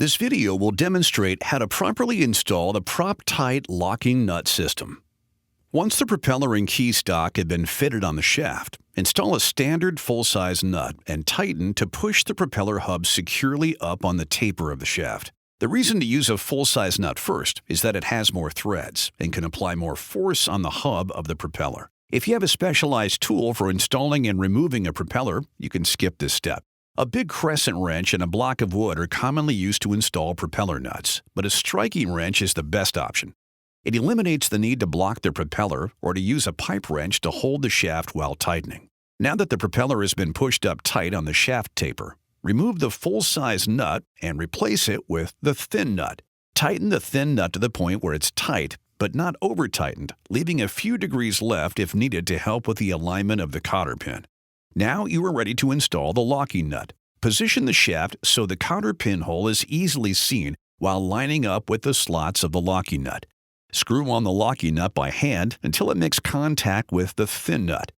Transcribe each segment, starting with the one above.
This video will demonstrate how to properly install the prop-tight locking nut system. Once the propeller and key stock have been fitted on the shaft, install a standard full-size nut and tighten to push the propeller hub securely up on the taper of the shaft. The reason to use a full-size nut first is that it has more threads and can apply more force on the hub of the propeller. If you have a specialized tool for installing and removing a propeller, you can skip this step. A big crescent wrench and a block of wood are commonly used to install propeller nuts, but a striking wrench is the best option. It eliminates the need to block the propeller or to use a pipe wrench to hold the shaft while tightening. Now that the propeller has been pushed up tight on the shaft taper, remove the full-size nut and replace it with the thin nut. Tighten the thin nut to the point where it's tight, but not over-tightened, leaving a few degrees left if needed to help with the alignment of the cotter pin. Now you are ready to install the locking nut. Position the shaft so the cotter pin hole is easily seen while lining up with the slots of the locking nut. Screw on the locking nut by hand until it makes contact with the thin nut.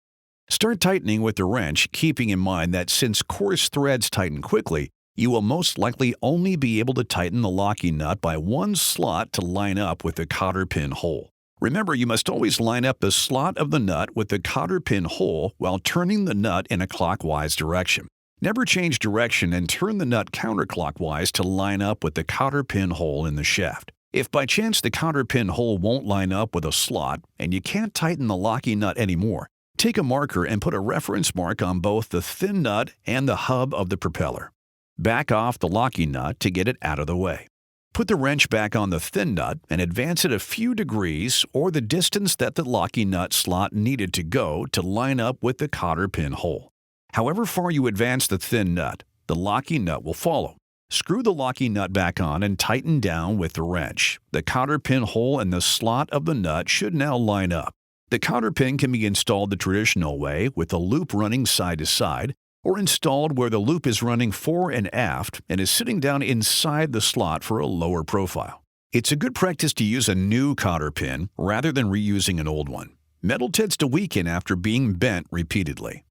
Start tightening with the wrench, keeping in mind that since coarse threads tighten quickly, you will most likely only be able to tighten the locking nut by one slot to line up with the cotter pin hole. Remember, you must always line up the slot of the nut with the cotter pin hole while turning the nut in a clockwise direction. Never change direction and turn the nut counterclockwise to line up with the cotter pin hole in the shaft. If by chance the cotter pin hole won't line up with a slot and you can't tighten the locking nut anymore, take a marker and put a reference mark on both the thin nut and the hub of the propeller. Back off the locking nut to get it out of the way. Put the wrench back on the thin nut and advance it a few degrees or the distance that the locking nut slot needed to go to line up with the cotter pin hole. However far you advance the thin nut, the locking nut will follow. Screw the locking nut back on and tighten down with the wrench. The cotter pin hole and the slot of the nut should now line up. The cotter pin can be installed the traditional way with the loop running side to side, or installed where the loop is running fore and aft and is sitting down inside the slot for a lower profile. It's a good practice to use a new cotter pin rather than reusing an old one. Metal tends to weaken after being bent repeatedly.